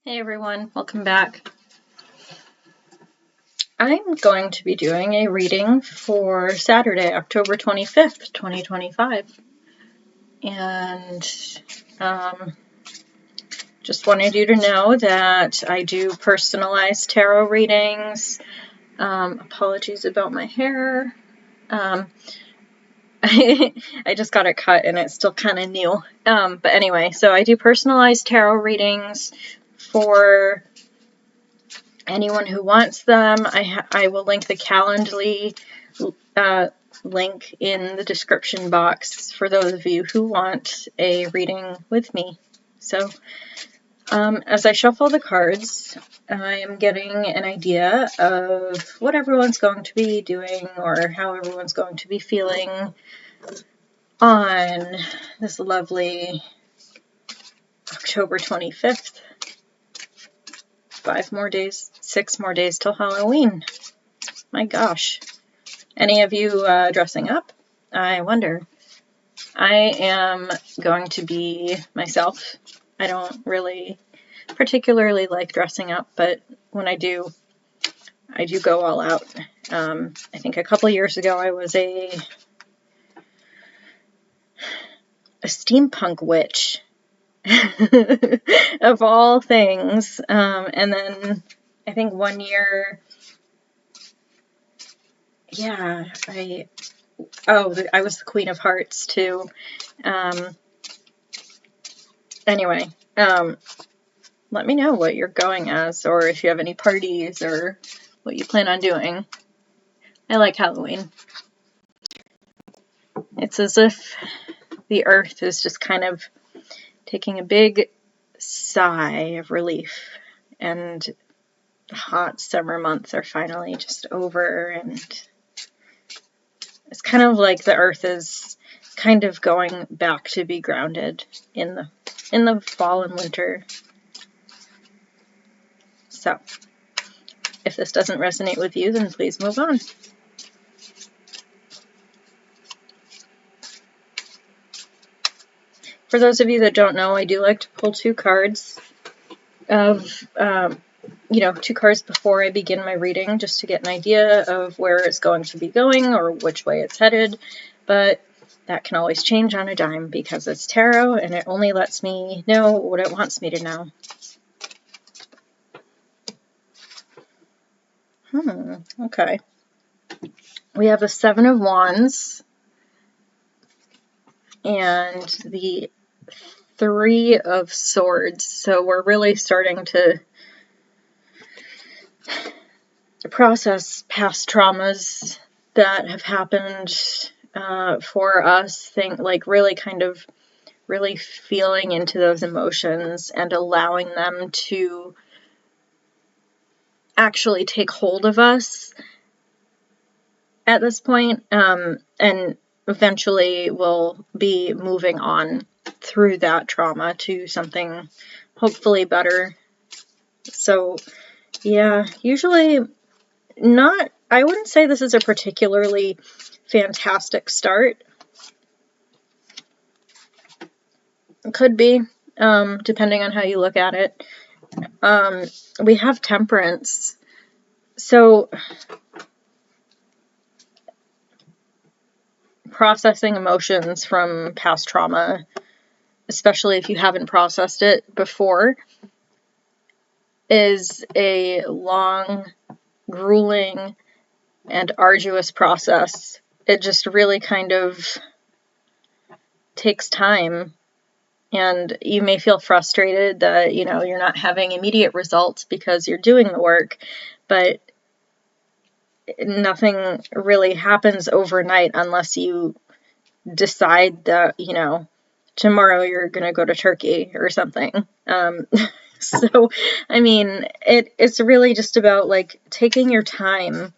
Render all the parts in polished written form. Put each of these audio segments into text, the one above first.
Hey everyone, welcome back. I'm going to be doing a reading for Saturday, October 25th, 2025. And just wanted you to know that I do personalized tarot readings. Apologies about my hair. I just got it cut and it's still kind of new. But anyway, so I do personalized tarot readings for anyone who wants them. I will link the Calendly link in the description box for those of you who want a reading with me. So as I shuffle the cards, I am getting an idea of what everyone's going to be doing or how everyone's going to be feeling on this lovely October 25th. 6 more days till Halloween. My gosh. Any of you dressing up? I wonder. I am going to be myself. I don't really particularly like dressing up, but when I do go all out. I think a couple years ago I was a steampunk witch. Of all things. And then I think one year, yeah, I was the Queen of Hearts too. Anyway, let me know what you're going as, or if you have any parties, or what you plan on doing. I like Halloween. It's as if the earth is just kind of taking a big sigh of relief, and the hot summer months are finally just over, and it's kind of like the earth is kind of going back to be grounded in the fall and winter. So, if this doesn't resonate with you, then please move on. For those of you that don't know, I do like to pull two cards of, 2 cards before I begin my reading, just to get an idea of where it's going to be going or which way it's headed. But that can always change on a dime because it's tarot and it only lets me know what it wants me to know. Okay. We have the 7 of Wands and the 3 of Swords. So we're really starting to process past traumas that have happened for us. Really feeling into those emotions and allowing them to actually take hold of us at this point, and eventually we'll be moving on through that trauma to something hopefully better. So yeah, usually I wouldn't say this is a particularly fantastic start. It could be, depending on how you look at it. We have Temperance. So processing emotions from past trauma, especially if you haven't processed it before, is a long, grueling, and arduous process. It just really kind of takes time, and you may feel frustrated that, you're not having immediate results because you're doing the work, but nothing really happens overnight unless you decide that, tomorrow you're going to go to Turkey or something. So, I mean, it's really just about taking your time,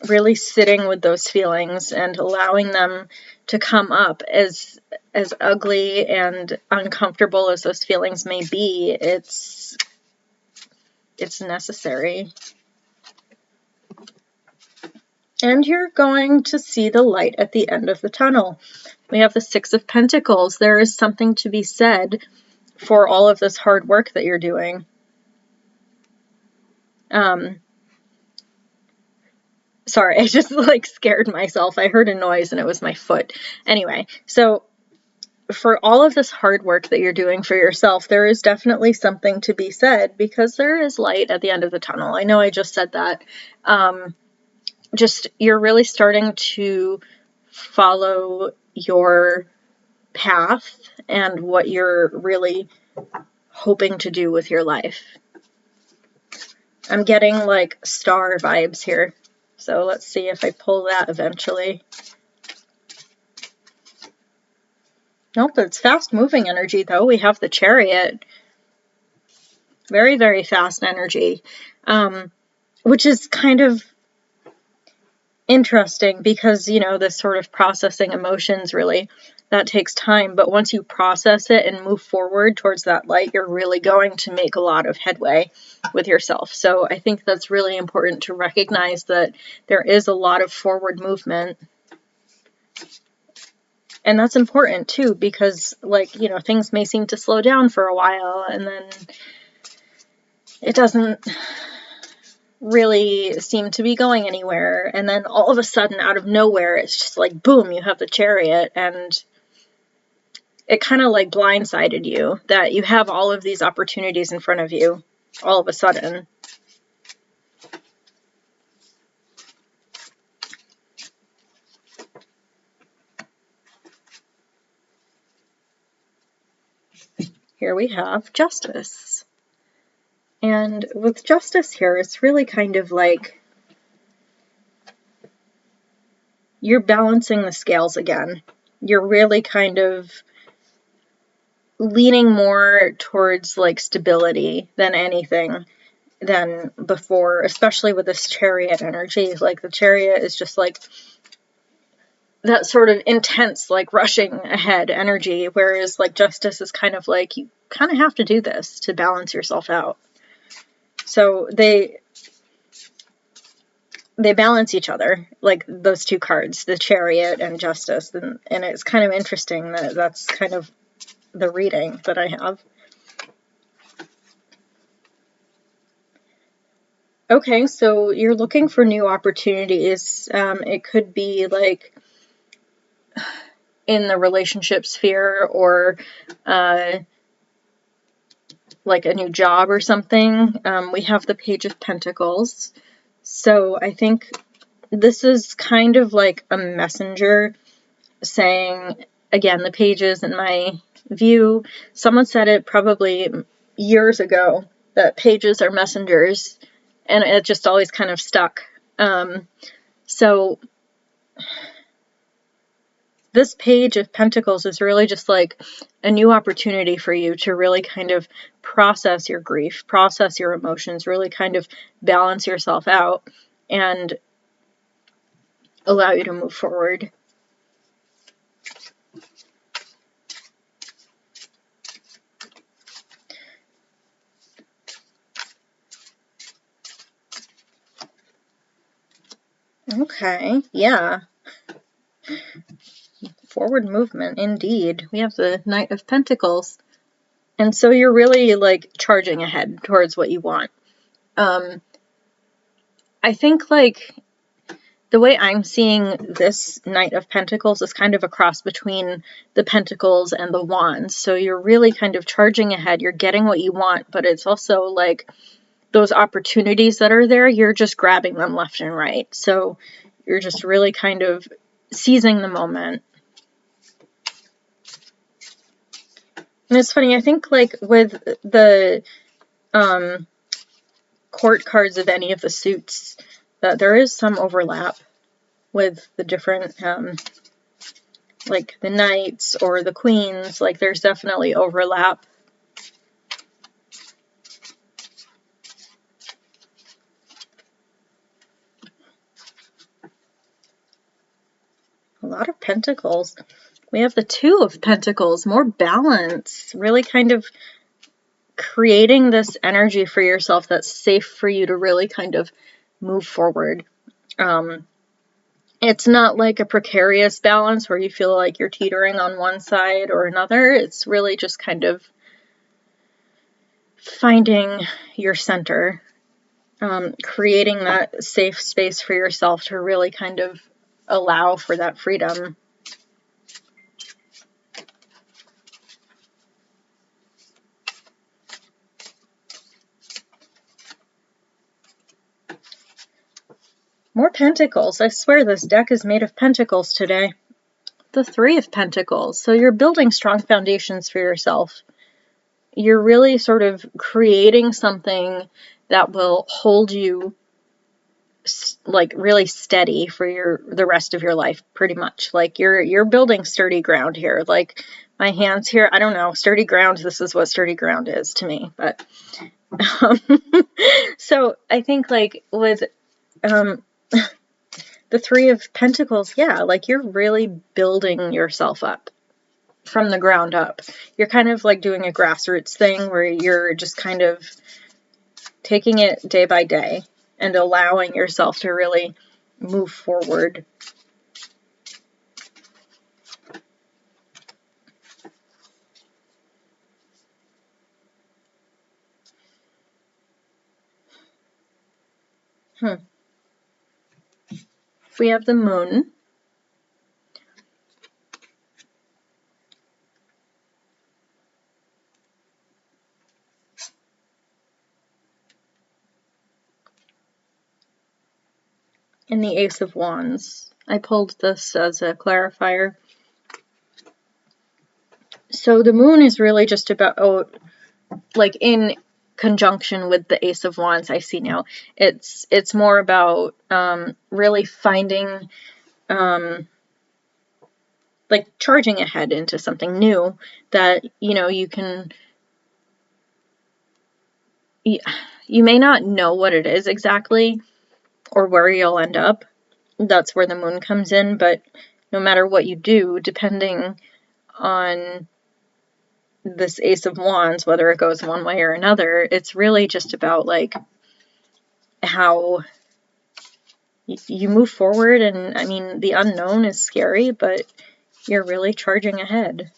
really sitting with those feelings and allowing them to come up. As ugly and uncomfortable as those feelings may be, it's necessary. And you're going to see the light at the end of the tunnel. We have the 6 of Pentacles. There is something to be said for all of this hard work that you're doing. Sorry, I just like scared myself. I heard a noise and it was my foot. Anyway, so for all of this hard work that you're doing for yourself, there is definitely something to be said, because there is light at the end of the tunnel. I know I just said that. Just you're really starting to follow your path and what you're really hoping to do with your life. I'm getting like star vibes here. So let's see if I pull that eventually. Nope, it's fast moving energy though. We have the Chariot. Very, very fast energy. Which is kind of interesting because, you know, this sort of processing emotions, really, that takes time. But once you process it and move forward towards that light, you're really going to make a lot of headway with yourself. So I think that's really important to recognize that there is a lot of forward movement. And that's important too, because, like, you know, things may seem to slow down for a while and then it doesn't really seem to be going anywhere. And then all of a sudden, out of nowhere, it's just like, boom, you have the Chariot. And it kind of like blindsided you that you have all of these opportunities in front of you all of a sudden. Here we have Justice. And with Justice here, it's really kind of like you're balancing the scales again. You're really kind of leaning more towards like stability than anything than before, especially with this Chariot energy. Like the Chariot is just like that sort of intense, like rushing ahead energy, whereas like Justice is kind of like, you kind of have to do this to balance yourself out. So they balance each other, like those two cards, the Chariot and Justice, and it's kind of interesting that that's kind of the reading that I have. Okay, so you're looking for new opportunities. It could be like in the relationship sphere, or like a new job or something. We have the Page of Pentacles. So I think this is kind of like a messenger saying, again, the pages in my view, someone said it probably years ago, that pages are messengers, and it just always kind of stuck. So this Page of Pentacles is really just like a new opportunity for you to really kind of process your grief, process your emotions, really kind of balance yourself out and allow you to move forward. Okay, yeah. Forward movement, indeed. We have the Knight of Pentacles. And so you're really like charging ahead towards what you want. I think like the way I'm seeing this Knight of Pentacles is kind of a cross between the Pentacles and the Wands. So you're really kind of charging ahead. You're getting what you want, but it's also like those opportunities that are there, you're just grabbing them left and right. So you're just really kind of seizing the moment. And it's funny, I think like with the court cards of any of the suits, that there is some overlap with the different, like the knights or the queens, like there's definitely overlap. A lot of pentacles. We have the Two of Pentacles, more balance, really kind of creating this energy for yourself that's safe for you to really kind of move forward. It's not like a precarious balance where you feel like you're teetering on one side or another. It's really just kind of finding your center. creating that safe space for yourself to really kind of allow for that freedom. More pentacles. I swear this deck is made of pentacles today. The Three of Pentacles. So you're building strong foundations for yourself. You're really sort of creating something that will hold you like really steady for the rest of your life, pretty much. Like you're building sturdy ground here. Like my hands here, I don't know, sturdy ground, this is what sturdy ground is to me. But so I think like with the Three of Pentacles, yeah, like you're really building yourself up from the ground up. You're kind of like doing a grassroots thing where you're just kind of taking it day by day and allowing yourself to really move forward. We have the Moon. And the Ace of Wands. I pulled this as a clarifier. So the Moon is really just about, like in conjunction with the Ace of Wands I see now, it's more about really finding, like charging ahead into something new that, you can, you may not know what it is exactly or where you'll end up. That's where the Moon comes in, but no matter what you do, depending on this Ace of Wands, whether it goes one way or another, it's really just about like how you move forward. And I mean, the unknown is scary, but you're really charging ahead.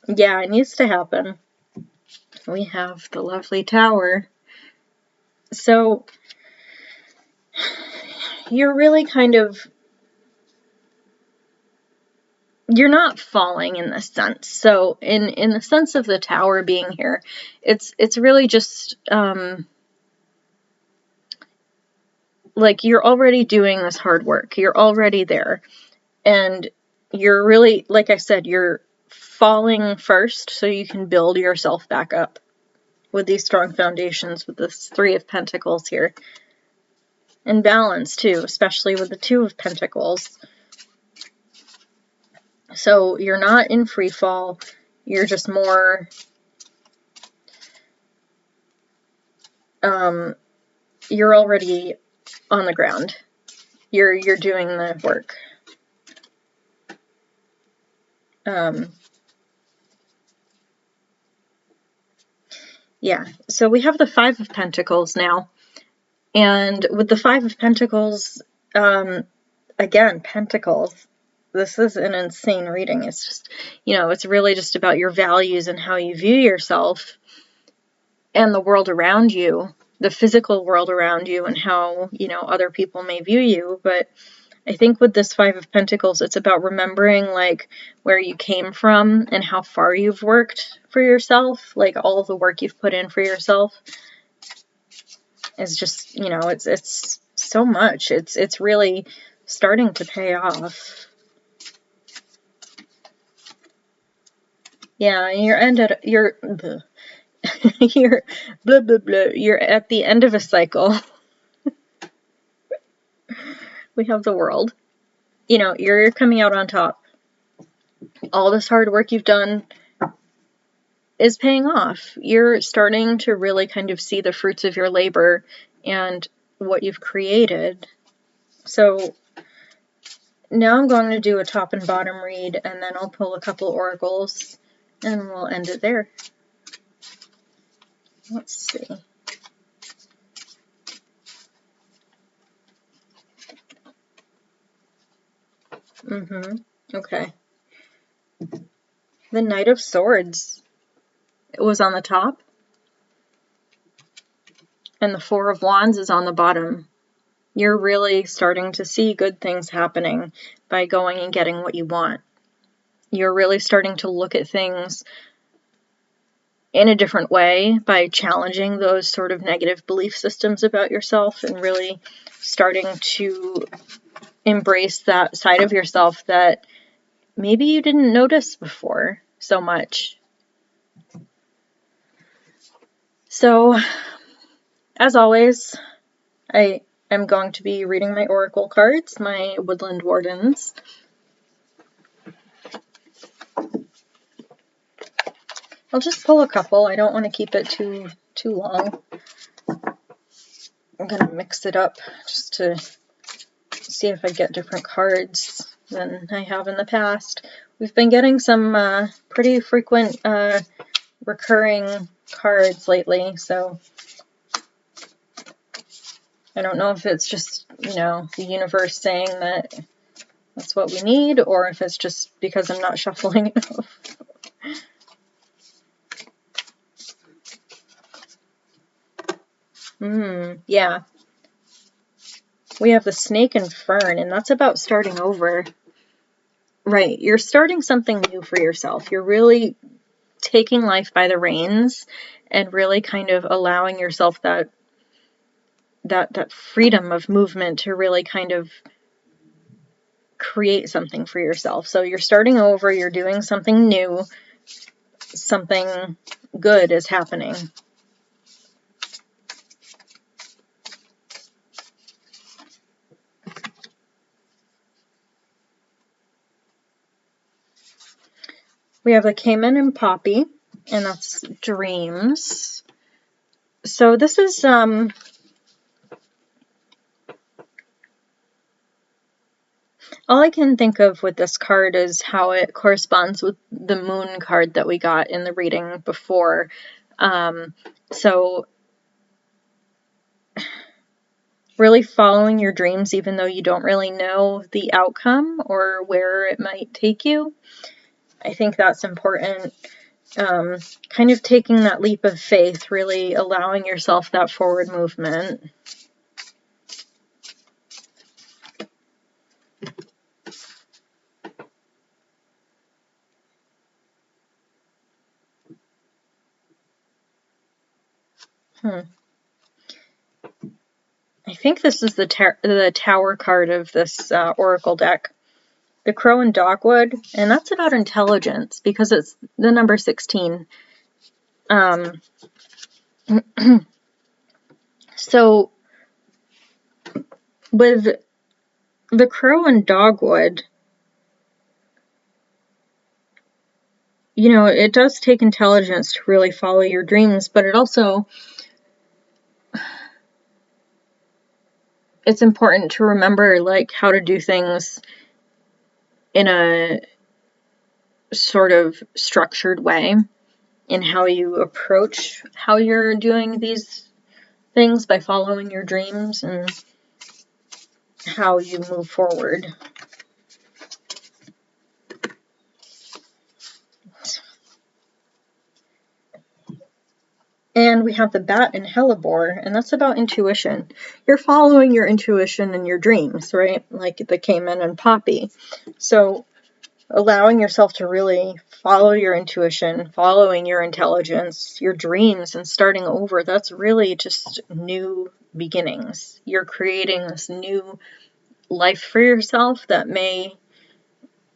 Yeah, it needs to happen. We have the lovely Tower. So you're really kind of, you're not falling in this sense. So in the sense of the Tower being here, it's really just like you're already doing this hard work. You're already there. And you're really, like I said, you're falling first so you can build yourself back up with these strong foundations with this Three of Pentacles here. And balance too, especially with the Two of Pentacles. So you're not in free fall. You're just more you're already on the ground. You're doing the work. Yeah, so we have the Five of Pentacles now. And with the Five of Pentacles, again, Pentacles, this is an insane reading. It's just, it's really just about your values and how you view yourself and the world around you, the physical world around you, and how, other people may view you. But I think with this Five of Pentacles, it's about remembering like where you came from and how far you've worked for yourself, like all of the work you've put in for yourself is just, it's so much. It's really starting to pay off. Yeah, you're you're blah blah blah. You're at the end of a cycle. We have the World. You're coming out on top. All this hard work you've done is paying off. You're starting to really kind of see the fruits of your labor and what you've created. So now I'm going to do a top and bottom read, and then I'll pull a couple oracles, and we'll end it there. Let's see. Okay. The Knight of Swords. It was on the top. And the Four of Wands is on the bottom. You're really starting to see good things happening by going and getting what you want. You're really starting to look at things in a different way by challenging those sort of negative belief systems about yourself and really starting to embrace that side of yourself that maybe you didn't notice before so much. So, as always, I am going to be reading my oracle cards, my Woodland Wardens. I'll just pull a couple. I don't want to keep it too long. I'm going to mix it up just to see if I get different cards than I have in the past. We've been getting some pretty frequent recurring cards lately, so I don't know if it's just, the universe saying that that's what we need, or if it's just because I'm not shuffling enough. Yeah. We have the Snake and Fern, and that's about starting over. Right, you're starting something new for yourself. You're really taking life by the reins and really kind of allowing yourself that freedom of movement to really kind of create something for yourself. So you're starting over, you're doing something new, something good is happening. We have the Cayman and Poppy, and that's dreams. So this is all I can think of with this card is how it corresponds with the moon card that we got in the reading before. So really following your dreams, even though you don't really know the outcome or where it might take you. I think that's important. Kind of taking that leap of faith, really allowing yourself that forward movement. I think this is the Tower card of this Oracle deck. The Crow and Dogwood, and that's about intelligence because it's the number 16. So with the Crow and Dogwood, it does take intelligence to really follow your dreams, but it's important to remember how to do things in a sort of structured way in how you approach how you're doing these things by following your dreams and how you move forward. And we have the Bat and Hellebore, and that's about intuition. You're following your intuition in your dreams, right? Like the Cayman and Poppy. So allowing yourself to really follow your intuition, following your intelligence, your dreams, and starting over, that's really just new beginnings. You're creating this new life for yourself that may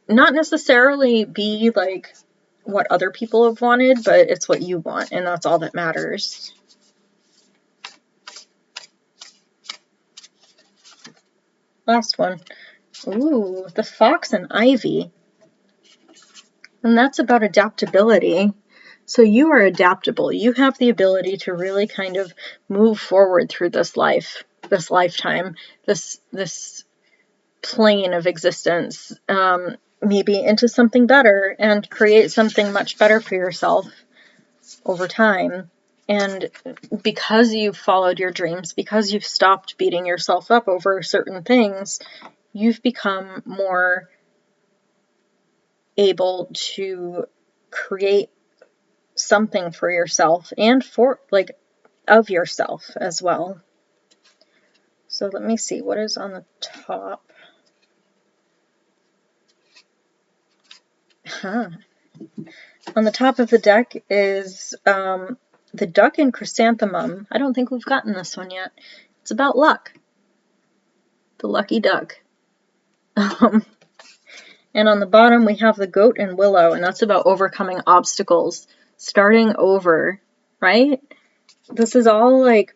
not necessarily be like what other people have wanted, but it's what you want, and that's all that matters. Last one. Ooh, the Fox and Ivy. And that's about adaptability. So you are adaptable. You have the ability to really kind of move forward through this life, this lifetime, this plane of existence, maybe into something better and create something much better for yourself over time. And because you've followed your dreams, because you've stopped beating yourself up over certain things, you've become more able to create something for yourself and for, like, of yourself as well. So let me see, what is on the top? Huh. On the top of the deck is the Duck and Chrysanthemum. I don't think we've gotten this one yet. It's about luck. The Lucky Duck. And on the bottom we have the Goat and Willow, and that's about overcoming obstacles, starting over, right? This is all like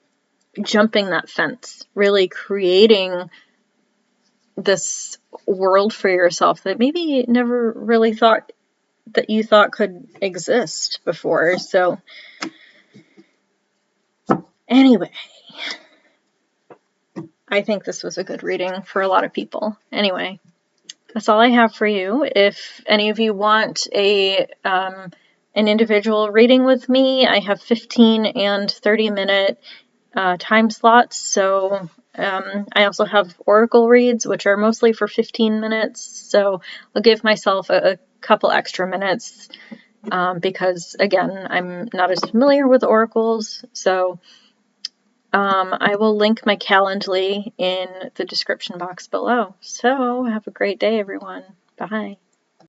jumping that fence, really creating this world for yourself that maybe you never really thought that you thought could exist before. So anyway, I think this was a good reading for a lot of people. Anyway, that's all I have for you. If any of you want an individual reading with me, I have 15 and 30-minute time slots. So I also have oracle reads, which are mostly for 15 minutes. So I'll give myself a couple extra minutes because, again, I'm not as familiar with oracles. So I will link my Calendly in the description box below. So have a great day, everyone. Bye.